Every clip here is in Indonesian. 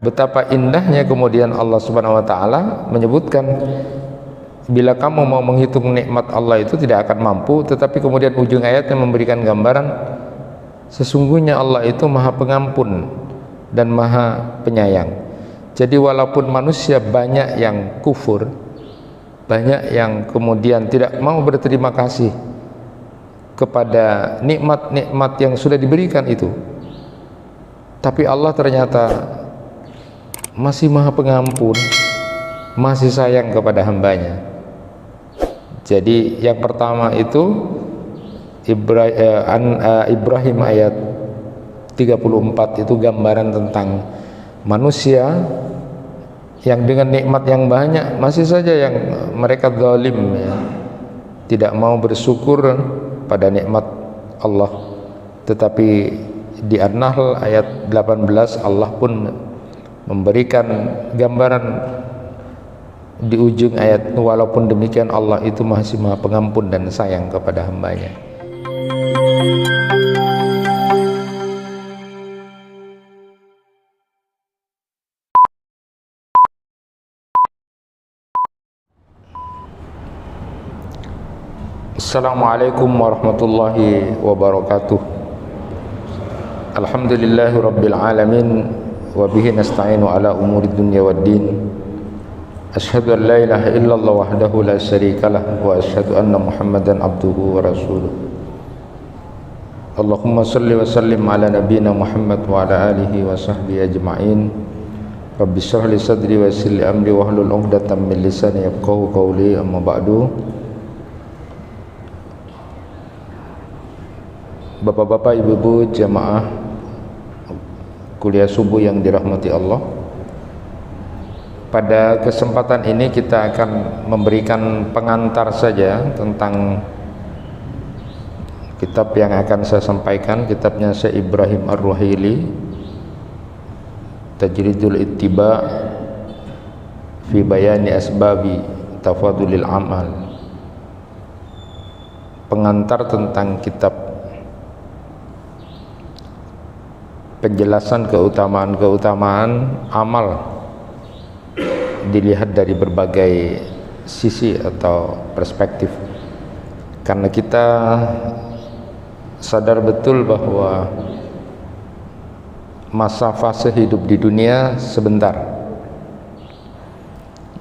Betapa indahnya kemudian Allah Subhanahu wa taala menyebutkan, bila kamu mau menghitung nikmat Allah itu tidak akan mampu, tetapi kemudian ujung ayatnya memberikan gambaran sesungguhnya Allah itu Maha Pengampun dan Maha Penyayang. Jadi walaupun manusia banyak yang kufur, banyak yang kemudian tidak mau berterima kasih kepada nikmat-nikmat yang sudah diberikan itu, tapi Allah ternyata masih Maha Pengampun, masih sayang kepada hambanya. Jadi yang pertama itu Ibrahim ayat 34 itu gambaran tentang manusia yang dengan nikmat yang banyak masih saja yang mereka zalim, ya, tidak mau bersyukur pada nikmat Allah. Tetapi di An-Nahl ayat 18 Allah pun memberikan gambaran di ujung ayat, walaupun demikian Allah itu masih Maha Pengampun dan sayang kepada hambanya. Assalamualaikum warahmatullahi wabarakatuh. Alhamdulillahi rabbil alamin, wa bihi nasta'inu ala umuri dunya waddin. Asyhadu an la ilaha illallah wahdahu la syarikalah, wa asyhadu anna Muhammadan abduhu wa rasuluh. Allahumma salli wa sallim ala nabiyyina Muhammad wa ala alihi wa sahbihi ajma'in. Rabbi shrah li sadri wa yassir li amri wahlul 'uqdatam min lisani yafqahu qawli. Amma ba'du. Bapak-bapak, ibu-ibu, jamaah kuliah subuh yang dirahmati Allah, pada kesempatan ini kita akan memberikan pengantar saja tentang kitab yang akan saya sampaikan. Kitabnya Syekh Ibrahim Ar-Ruhaili, Tajridul Ittiba fi Bayani Asbabi Tafadulil Amal. Pengantar tentang kitab penjelasan keutamaan-keutamaan amal dilihat dari berbagai sisi atau perspektif. Karena kita sadar betul bahwa masa fase hidup di dunia sebentar.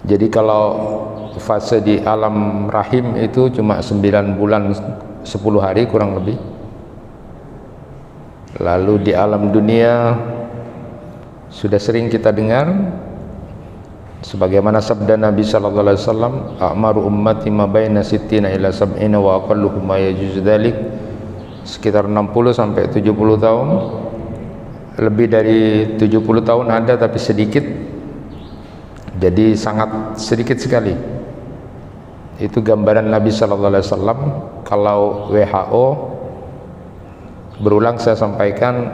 Jadi kalau fase di alam rahim itu cuma 9 bulan 10 hari kurang lebih. Lalu di alam dunia sudah sering kita dengar sebagaimana sabda Nabi sallallahu alaihi wasallam, a'maru ummati ma baina sittina ila sab'ina wa aqalluhum ma yajuz dzalik, sekitar 60 sampai 70 tahun. Lebih dari 70 tahun ada tapi sedikit, jadi sangat sedikit sekali. Itu gambaran Nabi sallallahu alaihi wasallam. Kalau WHO, berulang saya sampaikan,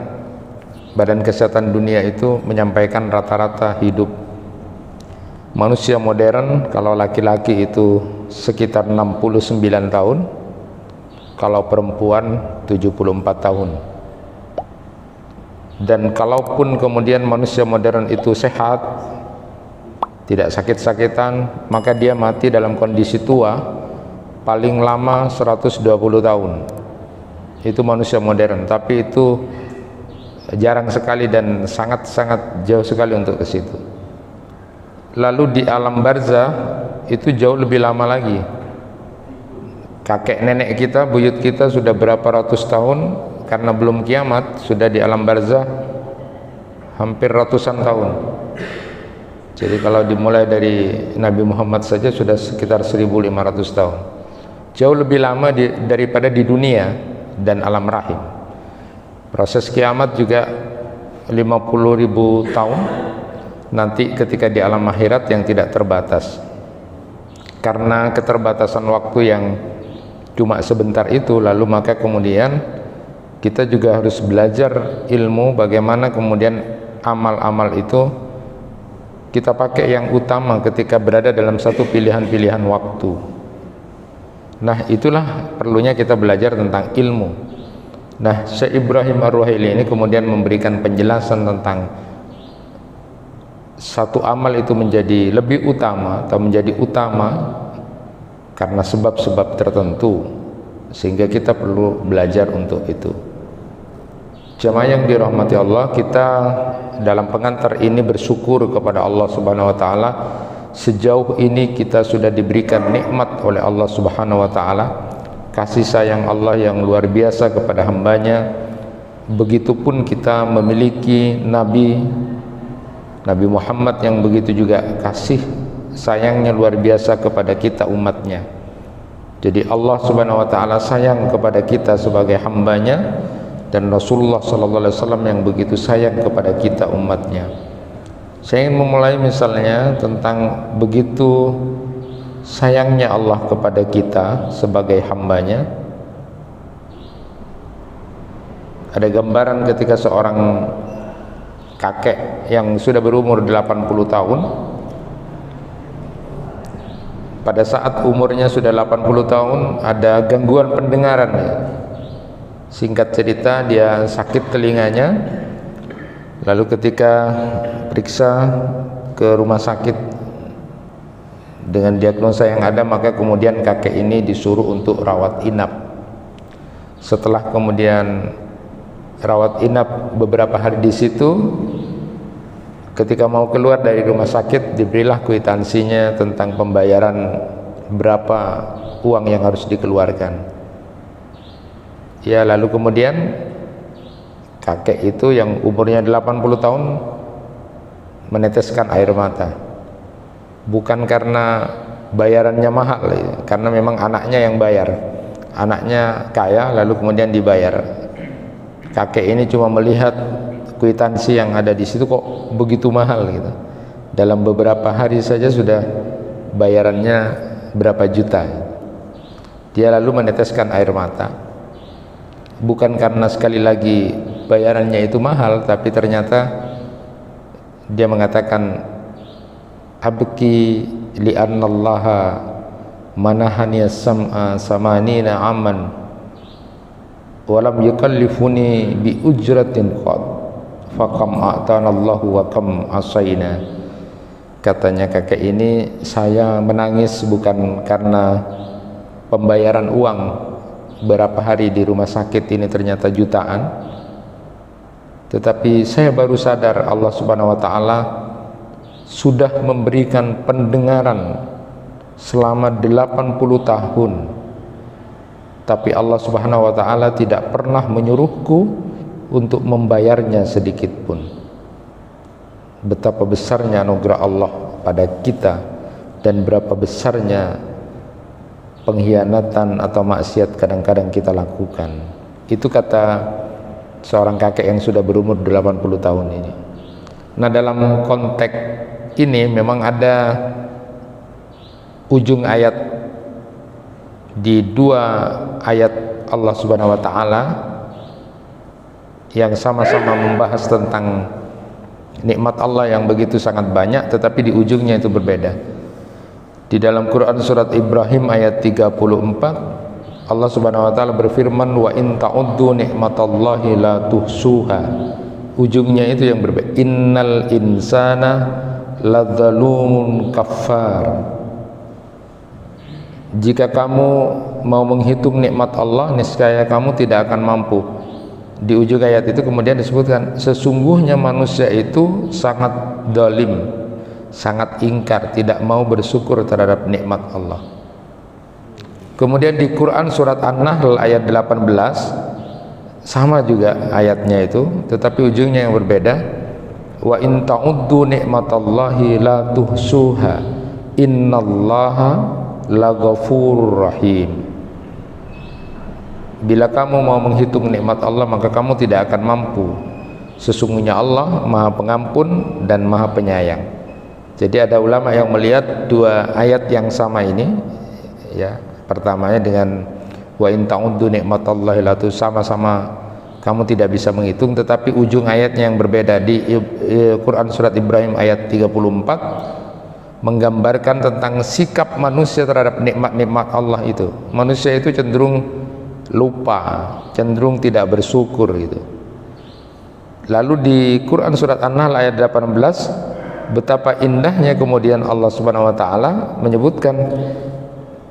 Badan Kesehatan Dunia itu menyampaikan rata-rata hidup manusia modern kalau laki-laki itu sekitar 69 tahun, kalau perempuan 74 tahun. Dan kalaupun kemudian manusia modern itu sehat, tidak sakit-sakitan, maka dia mati dalam kondisi tua paling lama 120 tahun. Itu manusia modern, tapi itu jarang sekali dan sangat-sangat jauh sekali untuk ke situ. Lalu di alam barzah itu jauh lebih lama lagi. Kakek nenek kita, buyut kita sudah berapa ratus tahun, karena belum kiamat sudah di alam barzah hampir ratusan tahun. Jadi kalau dimulai dari Nabi Muhammad saja sudah sekitar 1500 tahun. Jauh lebih lama daripada di dunia dan alam rahim. Proses kiamat juga 50.000 tahun nanti ketika di alam akhirat yang tidak terbatas. Karena keterbatasan waktu yang cuma sebentar itu, lalu maka kemudian kita juga harus belajar ilmu bagaimana kemudian amal-amal itu kita pakai yang utama ketika berada dalam satu pilihan-pilihan waktu. Nah, itulah perlunya kita belajar tentang ilmu. Nah, Syekh Ibrahim Ar-Ruhaili ini kemudian memberikan penjelasan tentang satu amal itu menjadi lebih utama atau menjadi utama karena sebab-sebab tertentu, sehingga kita perlu belajar untuk itu. Jamaah yang dirahmati Allah, kita dalam pengantar ini bersyukur kepada Allah Subhanahu wa taala. Sejauh ini kita sudah diberikan nikmat oleh Allah Subhanahu wa taala, kasih sayang Allah yang luar biasa kepada hambanya. Begitupun kita memiliki Nabi Muhammad yang begitu juga kasih sayangnya luar biasa kepada kita umatnya. Jadi Allah Subhanahu wa taala sayang kepada kita sebagai hambanya, dan Rasulullah sallallahu alaihi wasallam yang begitu sayang kepada kita umatnya. Saya ingin memulai misalnya tentang begitu sayangnya Allah kepada kita sebagai hambanya. Ada gambaran ketika seorang kakek yang sudah berumur 80 tahun, pada saat umurnya sudah 80 tahun ada gangguan pendengaran. Singkat cerita, dia sakit telinganya, lalu ketika periksa ke rumah sakit dengan diagnosa yang ada, maka kemudian kakek ini disuruh untuk rawat inap. Setelah kemudian rawat inap beberapa hari di situ, ketika mau keluar dari rumah sakit diberilah kwitansinya tentang pembayaran berapa uang yang harus dikeluarkan. Ya, lalu kemudian kakek itu yang umurnya 80 tahun meneteskan air mata. Bukan karena bayarannya mahal, karena memang anaknya yang bayar. Anaknya kaya lalu kemudian dibayar. Kakek ini cuma melihat kwitansi yang ada di situ, kok begitu mahal gitu. Dalam beberapa hari saja sudah bayarannya berapa juta. Dia lalu meneteskan air mata. Bukan karena sekali lagi bayarannya itu mahal, tapi ternyata dia mengatakan, abki li'annallaha manahani sam'a samanina aman walam yukallifuni bi ujratin qad faqam a'tanallahu wa kam asaina. Katanya kakek ini, saya menangis bukan karena pembayaran uang berapa hari di rumah sakit ini ternyata jutaan, tetapi saya baru sadar Allah Subhanahu wa taala sudah memberikan pendengaran selama 80 tahun, tapi Allah Subhanahu wa taala tidak pernah menyuruhku untuk membayarnya sedikit pun. Betapa besarnya anugerah Allah pada kita dan berapa besarnya pengkhianatan atau maksiat kadang-kadang kita lakukan. Itu kata seorang kakek yang sudah berumur 80 tahun ini. Nah, dalam konteks ini memang ada ujung ayat di dua ayat Allah Subhanahu wa taala yang sama-sama membahas tentang nikmat Allah yang begitu sangat banyak, tetapi di ujungnya itu berbeda. Di dalam Quran surat Ibrahim ayat 34, Allah Subhanahu wa taala berfirman, wa in ta'uddu nikmatallahi la tuhsuha. Ujungnya itu yang berbeda. Innal insana ladzalumun kafar. Jika kamu mau menghitung nikmat Allah, niscaya kamu tidak akan mampu. Di ujung ayat itu kemudian disebutkan, sesungguhnya manusia itu sangat zalim, sangat ingkar, tidak mau bersyukur terhadap nikmat Allah. Kemudian di Quran surat An-Nahl ayat 18 sama juga ayatnya itu, tetapi ujungnya yang berbeda. Wa in ta'uddu nikmatallahi la tuhsuha innallaha laghafurur rahim. Bila kamu mau menghitung nikmat Allah, maka kamu tidak akan mampu. Sesungguhnya Allah Maha Pengampun dan Maha Penyayang. Jadi ada ulama yang melihat dua ayat yang sama ini, ya, pertamanya dengan wa in ta'uddu nikmatallahi la sama-sama kamu tidak bisa menghitung, tetapi ujung ayatnya yang berbeda. Di Quran surat Ibrahim ayat 34 menggambarkan tentang sikap manusia terhadap nikmat-nikmat Allah itu. Manusia itu cenderung lupa, cenderung tidak bersyukur gitu. Lalu di Quran surat An-Nahl ayat 18 Betapa indahnya kemudian Allah Subhanahu wa taala menyebutkan,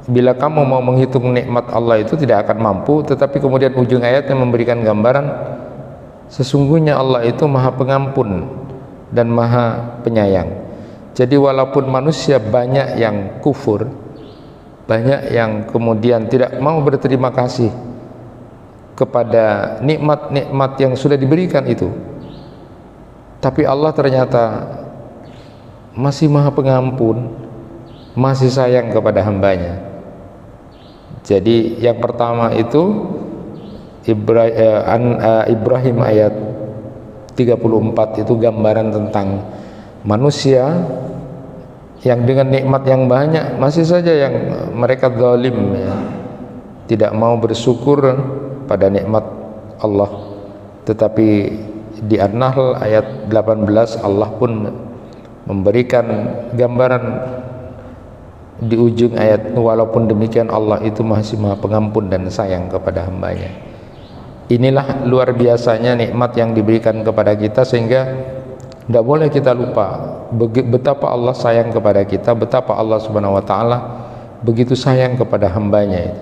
bila kamu mau menghitung nikmat Allah itu tidak akan mampu, tetapi kemudian ujung ayatnya memberikan gambaran sesungguhnya Allah itu Maha Pengampun dan Maha Penyayang. Jadi walaupun manusia banyak yang kufur, banyak yang kemudian tidak mau berterima kasih kepada nikmat-nikmat yang sudah diberikan itu, tapi Allah ternyata masih Maha Pengampun, masih sayang kepada hambanya. Jadi yang pertama itu Ibrahim ayat 34 itu gambaran tentang manusia yang dengan nikmat yang banyak masih saja yang mereka zalim, ya, tidak mau bersyukur pada nikmat Allah. Tetapi di An-Nahl ayat 18 Allah pun memberikan gambaran di ujung ayat, walaupun demikian Allah itu masih Maha Pengampun dan sayang kepada hambanya. Inilah luar biasanya nikmat yang diberikan kepada kita, sehingga tidak boleh kita lupa betapa Allah sayang kepada kita, betapa Allah Subhanahu wa taala begitu sayang kepada hambanya itu.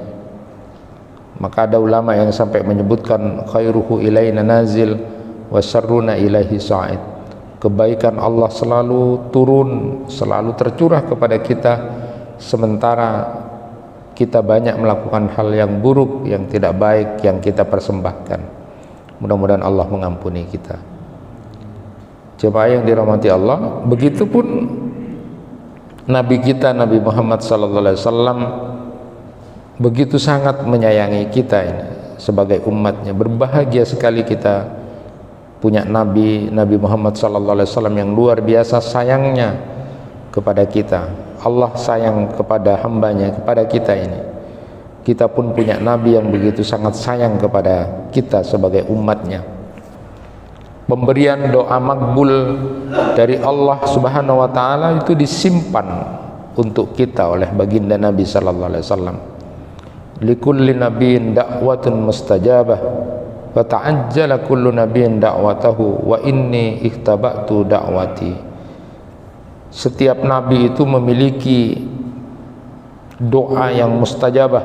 Maka ada ulama yang sampai menyebutkan khairuhu ilaina nazil wa syarruna ilaihi sa'id. Kebaikan Allah selalu turun, selalu tercurah kepada kita, sementara kita banyak melakukan hal yang buruk, yang tidak baik, yang kita persembahkan. Mudah-mudahan Allah mengampuni kita. Jemaah yang dirahmati Allah, begitupun Nabi kita Nabi Muhammad SAW begitu sangat menyayangi kita ini sebagai umatnya. Berbahagia sekali kita punya Nabi Muhammad SAW yang luar biasa sayangnya kepada kita. Allah sayang kepada hambanya, kepada kita ini. Kita pun punya Nabi yang begitu sangat sayang kepada kita sebagai umatnya. Pemberian doa makbul dari Allah Subhanahu wa taala itu disimpan untuk kita oleh baginda Nabi sallallahu alaihi wasallam. Likulli nabiyyin da'watun mustajabah wa ta'ajjala kullu nabiyyin da'watahu wa inni ihtaba'tu da'wati. Setiap nabi itu memiliki doa yang mustajabah,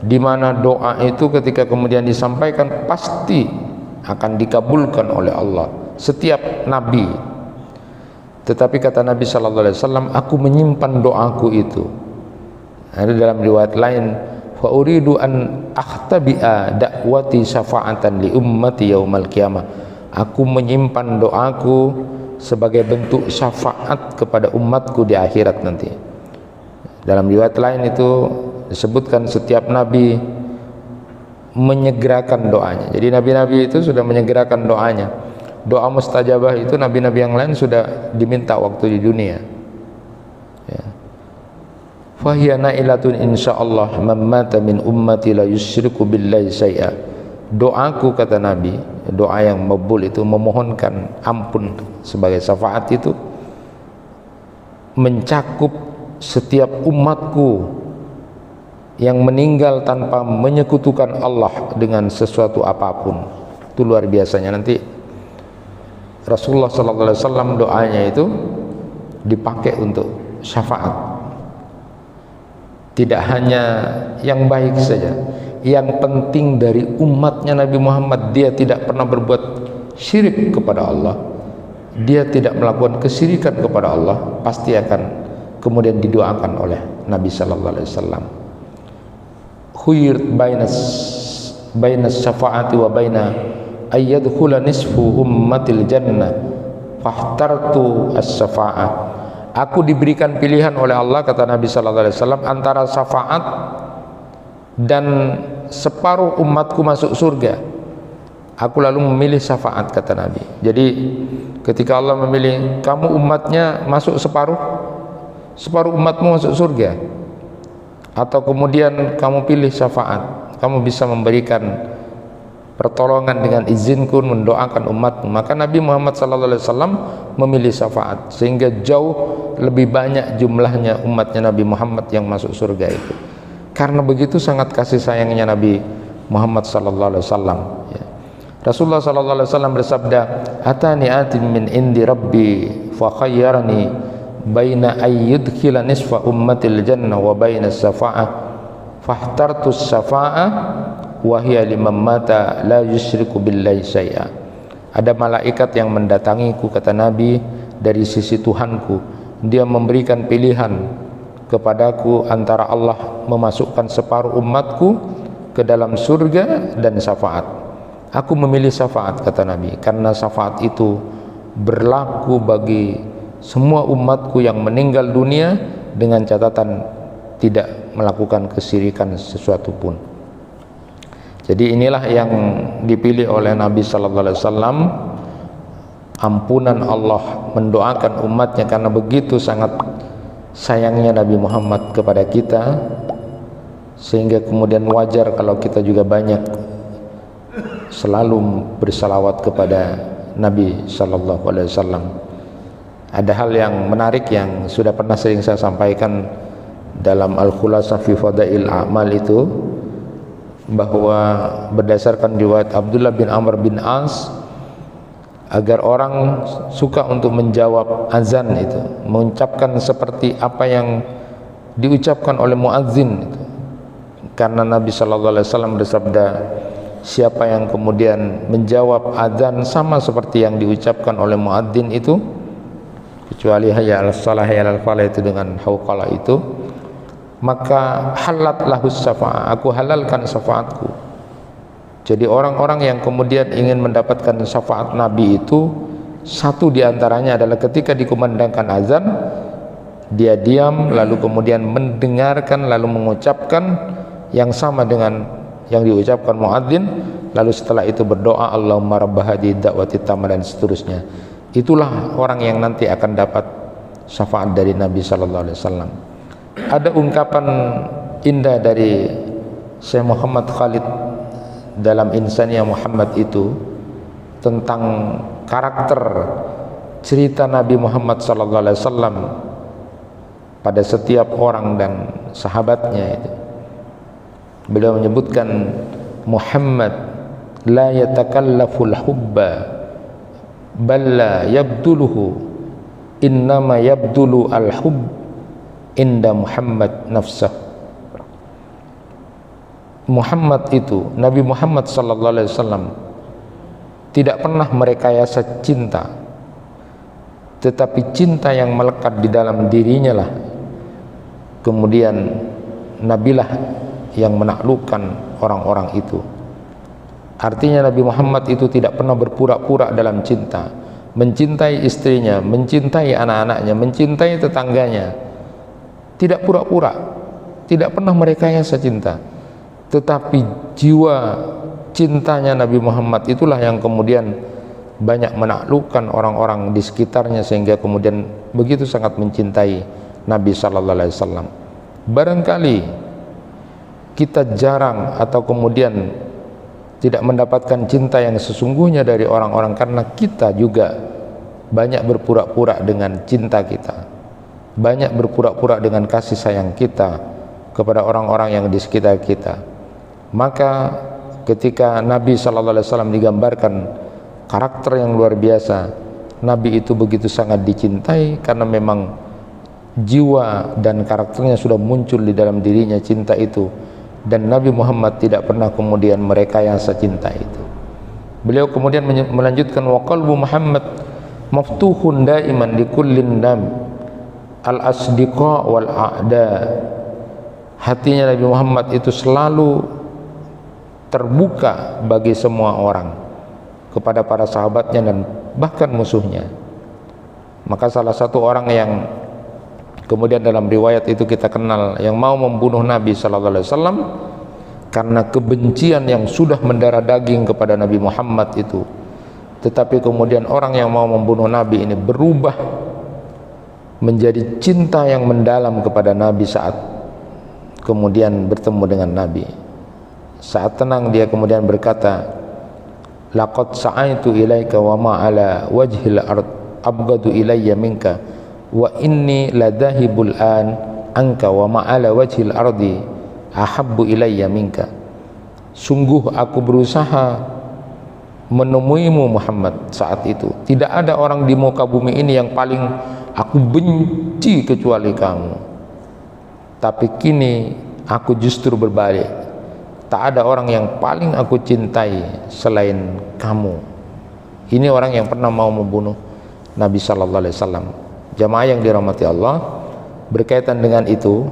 di mana doa itu ketika kemudian disampaikan pasti akan dikabulkan oleh Allah, setiap nabi. Tetapi kata Nabi sallallahu alaihi wasallam, aku menyimpan doaku itu. Ada dalam riwayat lain, fa uridu an akhtabi'a da'wati syafa'atan li ummati yaumal qiyamah. Aku menyimpan doaku sebagai bentuk syafaat kepada umatku di akhirat nanti. Dalam riwayat lain itu disebutkan setiap nabi menyegerakan doanya. Jadi nabi-nabi itu sudah menyegerakan doanya. Doa mustajabah itu nabi-nabi yang lain sudah diminta waktu di dunia, ya. Fahiya na'ilatun insyaallah man mata min ummati la yusyriku billahi syai'a. Doaku, kata Nabi, doa yang makbul itu memohonkan ampun sebagai syafaat itu mencakup setiap umatku yang meninggal tanpa menyekutukan Allah dengan sesuatu apapun. Itu luar biasanya. Nanti Rasulullah SAW doanya itu dipakai untuk syafaat. Tidak hanya yang baik saja, yang penting dari umatnya Nabi Muhammad, dia tidak pernah berbuat syirik kepada Allah, dia tidak melakukan kesyirikan kepada Allah, pasti akan kemudian didoakan oleh Nabi SAW. Khuyir bainas syafaati wa baina ayyadkhula nisfu ummatil jannah fahtartu as-syafa'ah. Aku diberikan pilihan oleh Allah, kata Nabi sallallahu alaihi wasallam, antara syafaat dan separuh umatku masuk surga. Aku lalu memilih syafaat, kata Nabi. Jadi ketika Allah memilih kamu umatnya masuk separuh umatmu masuk surga, atau kemudian kamu pilih syafaat, kamu bisa memberikan pertolongan dengan izinku, mendoakan umatmu, maka Nabi Muhammad SAW memilih syafaat, sehingga jauh lebih banyak jumlahnya umatnya Nabi Muhammad yang masuk surga itu. Karena begitu sangat kasih sayangnya Nabi Muhammad SAW, ya. Rasulullah SAW bersabda, atani atin min indi rabbi fa khayyarani baina ayyudkhila nisfa ummatil jannah wa baina as-safa'ah fahtartu as-safa'ah wa hiya liman mata la yusyriku billahi syai'a. Ada malaikat yang mendatangiku, kata Nabi, dari sisi Tuhanku. Dia memberikan pilihan kepadaku antara Allah memasukkan separuh umatku ke dalam surga dan syafaat. Aku memilih syafaat, kata Nabi, karena syafaat itu berlaku bagi semua umatku yang meninggal dunia dengan catatan tidak melakukan kesyirikan sesuatu pun. Jadi inilah yang dipilih oleh Nabi sallallahu alaihi wasallam, ampunan Allah, mendoakan umatnya karena begitu sangat sayangnya Nabi Muhammad kepada kita, sehingga kemudian wajar kalau kita juga banyak selalu bersalawat kepada Nabi sallallahu alaihi wasallam. Ada hal yang menarik yang sudah pernah sering saya sampaikan dalam Al-Khulasah fi Fadail A'mal itu, bahwa berdasarkan riwayat Abdullah bin Amr bin As, agar orang suka untuk menjawab azan itu, mengucapkan seperti apa yang diucapkan oleh muadzin itu. Karena Nabi sallallahu alaihi wasallam bersabda, siapa yang kemudian menjawab azan sama seperti yang diucapkan oleh muadzin itu, kecuali hayya 'alas shalah hayya 'alal falah itu dengan hauqalah itu, maka halat lahus syafa'ah, aku halalkan syafaatku. Jadi orang-orang yang kemudian ingin mendapatkan syafaat Nabi itu, satu diantaranya adalah ketika dikumandangkan azan, dia diam lalu kemudian mendengarkan lalu mengucapkan yang sama dengan yang diucapkan muadzin, lalu setelah itu berdoa Allahumma rabb hadhihi da'wati tammah dan seterusnya. Itulah orang yang nanti akan dapat syafaat dari Nabi sallallahu alaihi wasallam. Ada ungkapan indah dari Syekh Muhammad Khalid dalam Insaniyah Muhammad itu tentang karakter cerita Nabi Muhammad sallallahu alaihi wasallam pada setiap orang dan sahabatnya itu. Beliau menyebutkan, Muhammad la yatakallaful hubba bal la yabduluhu, innama yabdulu al-hubb inda Muhammad nafsah. Muhammad itu, Nabi Muhammad sallallahu alaihi wasallam tidak pernah merekayasa cinta, tetapi cinta yang melekat di dalam dirinya lah kemudian Nabilah yang menaklukkan orang-orang itu. Artinya Nabi Muhammad itu tidak pernah berpura-pura dalam cinta, mencintai istrinya, mencintai anak-anaknya, mencintai tetangganya, tidak pura-pura, tidak pernah merekayasa cinta. Tetapi jiwa cintanya Nabi Muhammad itulah yang kemudian banyak menaklukkan orang-orang di sekitarnya, sehingga kemudian begitu sangat mencintai Nabi sallallahu alaihi wasallam. Barangkali kita jarang atau kemudian tidak mendapatkan cinta yang sesungguhnya dari orang-orang karena kita juga banyak berpura-pura dengan cinta kita, banyak berpura-pura dengan kasih sayang kita kepada orang-orang yang di sekitar kita. Maka ketika Nabi sallallahu alaihi wasallam digambarkan karakter yang luar biasa, Nabi itu begitu sangat dicintai karena memang jiwa dan karakternya sudah muncul di dalam dirinya cinta itu, dan Nabi Muhammad tidak pernah kemudian merekayasa cinta itu. Beliau kemudian melanjutkan, wa qalbu Muhammad maftuhun daiman li kullin nam al-asdiqa wal a'da. Hatinya Nabi Muhammad itu selalu terbuka bagi semua orang, kepada para sahabatnya dan bahkan musuhnya. Maka salah satu orang yang kemudian dalam riwayat itu kita kenal, yang mau membunuh Nabi sallallahu alaihi wasallam karena kebencian yang sudah mendarah daging kepada Nabi Muhammad itu, tetapi kemudian orang yang mau membunuh Nabi ini berubah menjadi cinta yang mendalam kepada Nabi saat kemudian bertemu dengan Nabi. Saat tenang dia kemudian berkata, laqad sa'aitu ilaika wa ma ala wajhil ard abghadu ilayya minka wa inni ladahibul an anka wa ma ala wajhil ardi ahabbu ilayya minka. Sungguh aku berusaha menemuimu Muhammad saat itu. Tidak ada orang di muka bumi ini yang paling aku benci kecuali kamu. Tapi kini aku justru berbalik. Tak ada orang yang paling aku cintai selain kamu. Ini orang yang pernah mau membunuh Nabi sallallahu alaihi wasallam. Jamaah yang dirahmati Allah, berkaitan dengan itu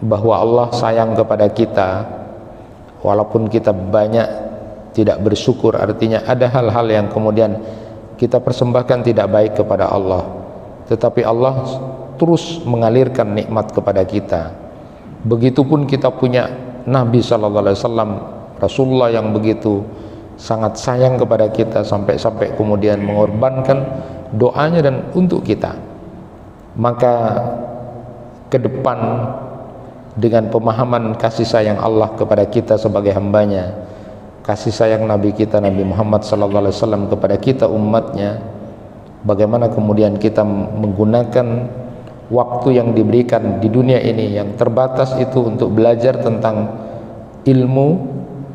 bahwa Allah sayang kepada kita walaupun kita banyak tidak bersyukur, artinya ada hal-hal yang kemudian kita persembahkan tidak baik kepada Allah, tetapi Allah terus mengalirkan nikmat kepada kita. Begitupun kita punya Nabi sallallahu alaihi wasallam, Rasulullah yang begitu sangat sayang kepada kita sampai-sampai kemudian mengorbankan doanya dan untuk kita. Maka ke depan dengan pemahaman kasih sayang Allah kepada kita sebagai hambanya, kasih sayang Nabi kita Nabi Muhammad sallallahu alaihi wasallam kepada kita umatnya, bagaimana kemudian kita menggunakan waktu yang diberikan di dunia ini yang terbatas itu untuk belajar tentang ilmu,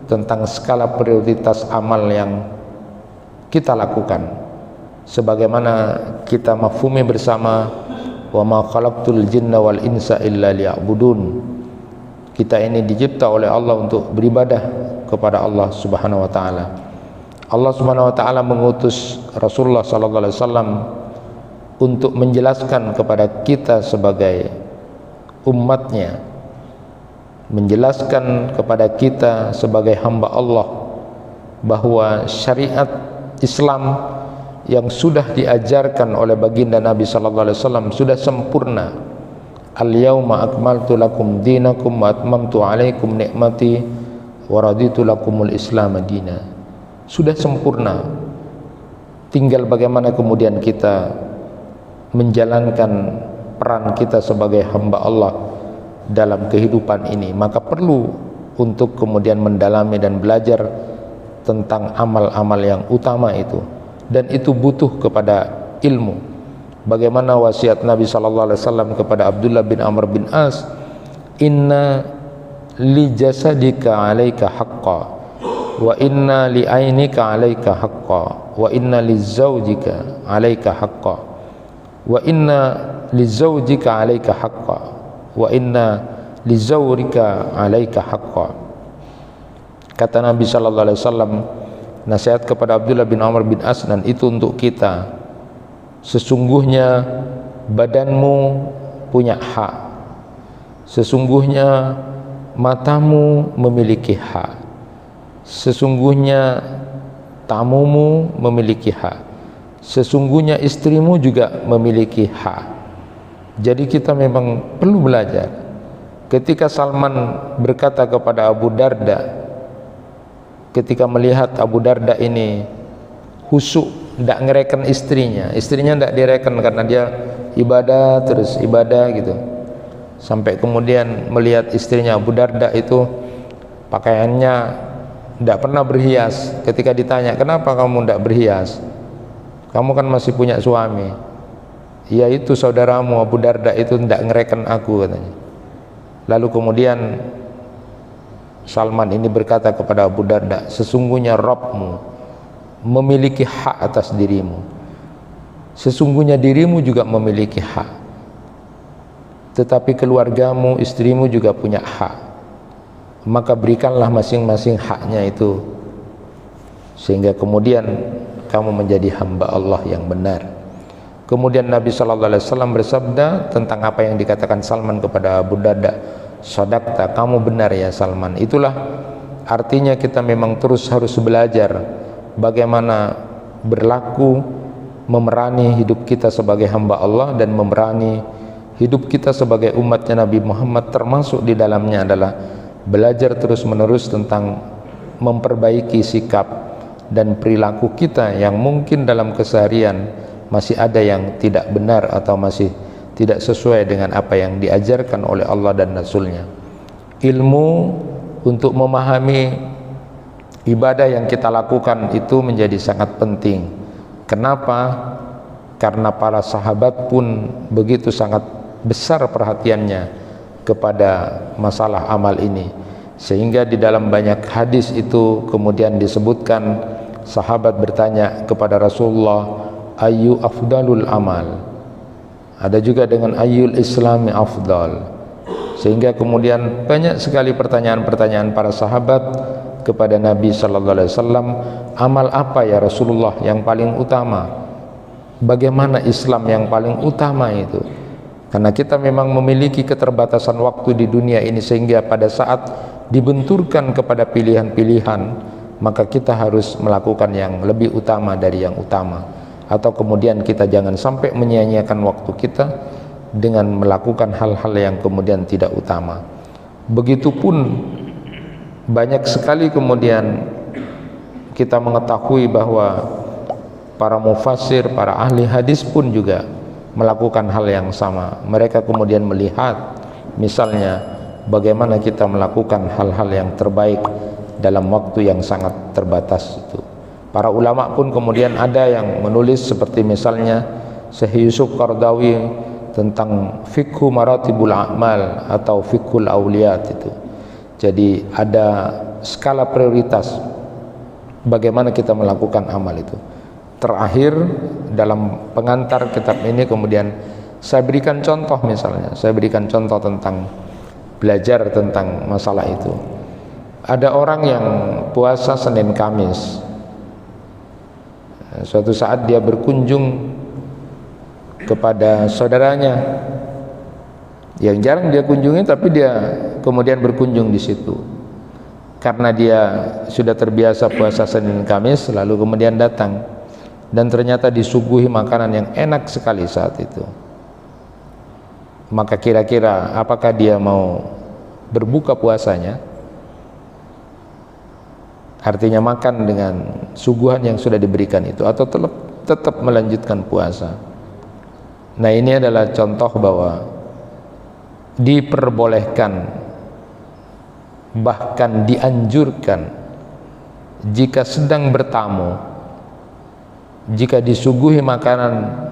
tentang skala prioritas amal yang kita lakukan, sebagaimana kita mafhumi bersama wa ma khalaqtul jinna wal insa illa liya'budun. Kita ini dicipta oleh Allah untuk beribadah kepada Allah Subhanahu wa taala. Allah Subhanahu wa taala mengutus Rasulullah sallallahu alaihi wasallam untuk menjelaskan kepada kita sebagai umatnya, menjelaskan kepada kita sebagai hamba Allah bahwa syariat Islam yang sudah diajarkan oleh baginda Nabi sallallahu alaihi wasallam sudah sempurna. Al-yauma akmaltu lakum dinakum wa atmamtu alaikum ni'mati wa raditu lakumul Islam madina. Sudah sempurna. Tinggal bagaimana kemudian kita menjalankan peran kita sebagai hamba Allah dalam kehidupan ini. Maka perlu untuk kemudian mendalami dan belajar tentang amal-amal yang utama itu, dan itu butuh kepada ilmu. Bagaimana wasiat Nabi sallallahu alaihi wasallam kepada Abdullah bin Amr bin As, inna li jasadika 'alaika haqqan wa inna li 'ainika 'alaika haqqan wa inna li zawjika 'alaika haqqan wa inna li zawjika 'alaika haqqan wa inna li zawrika 'alaika haqqan. Kata Nabi sallallahu alaihi wasallam nasihat kepada Abdullah bin Amr bin As, dan itu untuk kita. Sesungguhnya badanmu punya hak, sesungguhnya matamu memiliki hak, sesungguhnya tamumu memiliki hak, sesungguhnya istrimu juga memiliki hak. Jadi kita memang perlu belajar. Ketika Salman berkata kepada Abu Darda, ketika melihat Abu Darda ini khusyuk, tidak ngereken istrinya tidak direken karena dia ibadah terus ibadah gitu, sampai kemudian melihat istrinya Abu Darda itu pakaiannya tidak pernah berhias. Ketika ditanya, kenapa kamu tidak berhias, kamu kan masih punya suami. Ya itu saudaramu Abu Darda itu tidak ngereken aku, katanya. Lalu kemudian Salman ini berkata kepada Abu Darda, sesungguhnya Rabbmu memiliki hak atas dirimu, sesungguhnya dirimu juga memiliki hak, tetapi keluargamu, istrimu juga punya hak. Maka berikanlah masing-masing haknya itu, sehingga kemudian kamu menjadi hamba Allah yang benar. Kemudian Nabi sallallahu alaihi wasallam bersabda tentang apa yang dikatakan Salman kepada Abu Darda, sadaqta, kamu benar ya Salman. Itulah artinya kita memang terus harus belajar bagaimana berlaku, memerani hidup kita sebagai hamba Allah dan memerani hidup kita sebagai umatnya Nabi Muhammad. Termasuk di dalamnya adalah belajar terus menerus tentang memperbaiki sikap dan perilaku kita yang mungkin dalam keseharian masih ada yang tidak benar atau masih tidak sesuai dengan apa yang diajarkan oleh Allah dan Rasulnya. Ilmu untuk memahami ibadah yang kita lakukan itu menjadi sangat penting. Kenapa? Karena para sahabat pun begitu sangat besar perhatiannya kepada masalah amal ini, sehingga di dalam banyak hadis itu kemudian disebutkan sahabat bertanya kepada Rasulullah, ayu afdalul amal, ada juga dengan ayul islami afdal. Sehingga kemudian banyak sekali pertanyaan-pertanyaan para sahabat kepada Nabi sallallahu alaihi wasallam, amal apa ya Rasulullah yang paling utama? Bagaimana Islam yang paling utama itu? Karena kita memang memiliki keterbatasan waktu di dunia ini, sehingga pada saat dibenturkan kepada pilihan-pilihan, maka kita harus melakukan yang lebih utama dari yang utama, atau kemudian kita jangan sampai menyia-nyiakan waktu kita dengan melakukan hal-hal yang kemudian tidak utama. Begitupun banyak sekali kemudian kita mengetahui bahwa para mufassir, para ahli hadis pun juga melakukan hal yang sama. Mereka kemudian melihat misalnya bagaimana kita melakukan hal-hal yang terbaik dalam waktu yang sangat terbatas itu. Para ulama pun kemudian ada yang menulis seperti misalnya Syekh Yusuf Qardawi tentang fikhu maratibul a'mal atau fikhul auliyat itu. Jadi ada skala prioritas bagaimana kita melakukan amal itu. Terakhir dalam pengantar kitab ini kemudian saya berikan contoh, misalnya saya berikan contoh tentang belajar tentang masalah itu. Ada orang yang puasa Senin Kamis, suatu saat dia berkunjung kepada saudaranya yang jarang dia kunjungi, tapi dia kemudian berkunjung di situ karena dia sudah terbiasa puasa Senin Kamis, lalu kemudian datang dan ternyata disuguhi makanan yang enak sekali saat itu. Maka kira-kira apakah dia mau berbuka puasanya, artinya makan dengan suguhan yang sudah diberikan itu, atau tetap melanjutkan puasa? Nah, ini adalah contoh bahwa diperbolehkan, bahkan dianjurkan jika sedang bertamu, jika disuguhi makanan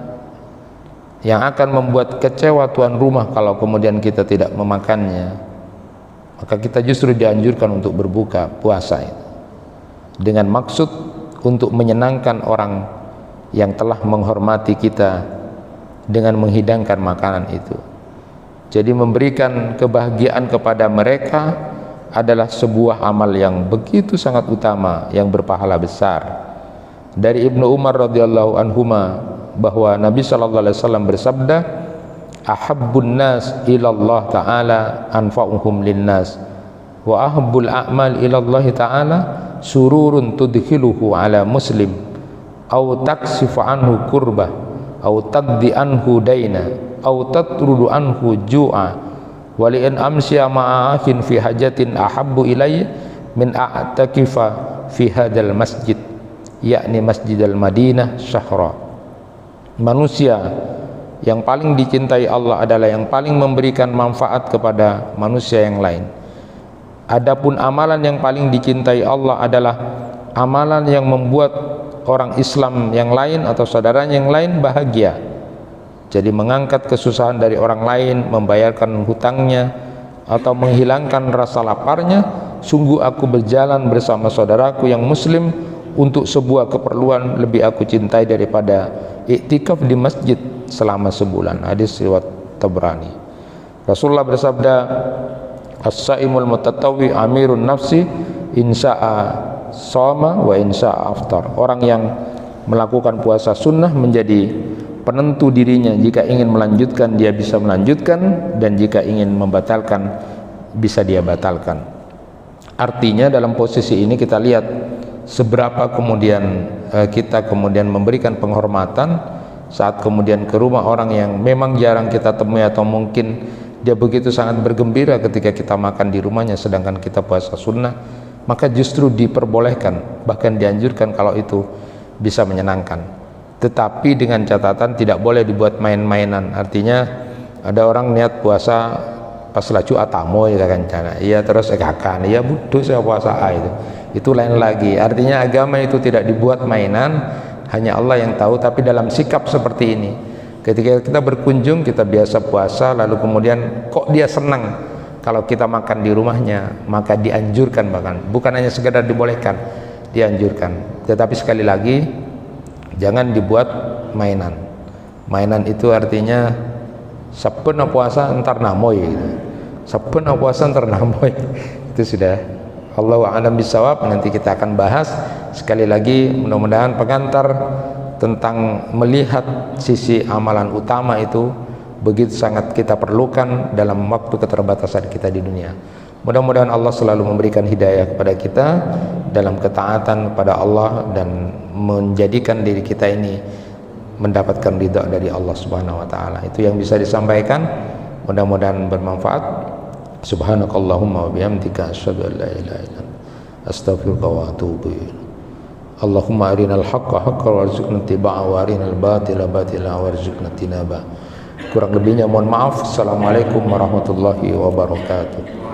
yang akan membuat kecewa tuan rumah kalau kemudian kita tidak memakannya, maka kita justru dianjurkan untuk berbuka puasa itu, dengan maksud untuk menyenangkan orang yang telah menghormati kita dengan menghidangkan makanan itu. Jadi memberikan kebahagiaan kepada mereka adalah sebuah amal yang begitu sangat utama, yang berpahala besar. Dari Ibnu Umar radhiyallahu anhuma bahwa Nabi sallallahu alaihi wasallam bersabda, ahabbun nas ilallah ta'ala anfa'uhum linnas wa ahabbul a'mal ilallah ta'ala sururun tudkhiluhu ala muslim au taksifu anhu kurbah au taqdi anhu daina au tatrudu anhu ju'a wa li an amsiya ma'afin fi hajatin ahabbu ilayya min a'takifa fi hadzal masjid, yakni Masjidil Madinah syahra. Manusia yang paling dicintai Allah adalah yang paling memberikan manfaat kepada manusia yang lain. Adapun amalan yang paling dicintai Allah adalah amalan yang membuat orang Islam yang lain atau saudaranya yang lain bahagia. Jadi mengangkat kesusahan dari orang lain, membayarkan hutangnya, atau menghilangkan rasa laparnya. Sungguh aku berjalan bersama saudaraku yang muslim untuk sebuah keperluan lebih aku cintai daripada iktikaf di masjid selama sebulan. Hadis riwayat Tabrani. Rasulullah bersabda, as-saimul mutatawwi amirun nafsi insya'a shoma wa insya'a aftar. Orang yang melakukan puasa sunnah menjadi penentu dirinya. Jika ingin melanjutkan, dia bisa melanjutkan, dan jika ingin membatalkan, bisa dia batalkan. Artinya dalam posisi ini kita lihat seberapa kemudian kita kemudian memberikan penghormatan saat kemudian ke rumah orang yang memang jarang kita temui, atau mungkin dia begitu sangat bergembira ketika kita makan di rumahnya sedangkan kita puasa sunnah, maka justru diperbolehkan, bahkan dianjurkan kalau itu bisa menyenangkan. Tetapi dengan catatan tidak boleh dibuat main-mainan. Artinya ada orang niat puasa pas laju atamo ya kan, iya terus ekakan, iya butuh saya puasa itu lain lagi. Artinya agama itu tidak dibuat mainan, hanya Allah yang tahu. Tapi dalam sikap seperti ini, ketika kita berkunjung, kita biasa puasa, lalu kemudian kok dia senang kalau kita makan di rumahnya, maka dianjurkan, bahkan bukan hanya sekedar dibolehkan, dianjurkan. Tetapi sekali lagi, jangan dibuat mainan. Mainan itu artinya sapena puasa entar namoy gitu. Sapena puasa entar namoy. Itu sudah Allahu a'lam bishawab, nanti kita akan bahas. Sekali lagi, mudah-mudahan pengantar tentang melihat sisi amalan utama itu begitu sangat kita perlukan dalam waktu keterbatasan kita di dunia. Mudah-mudahan Allah selalu memberikan hidayah kepada kita dalam ketaatan kepada Allah dan menjadikan diri kita ini mendapatkan ridha dari Allah Subhanahu wa taala. Itu yang bisa disampaikan, mudah-mudahan bermanfaat. Subhanakallahumma wa bihamdika asyhadu an la ilaha illa anta astaghfiruka wa atubu ilaik. Allahumma arinal haqqa haqqan warzuqna ittiba'ahu wa arinal batila batila warzuqna tinaba. Kurang lebihnya mohon maaf. Assalamualaikum warahmatullahi wabarakatuh.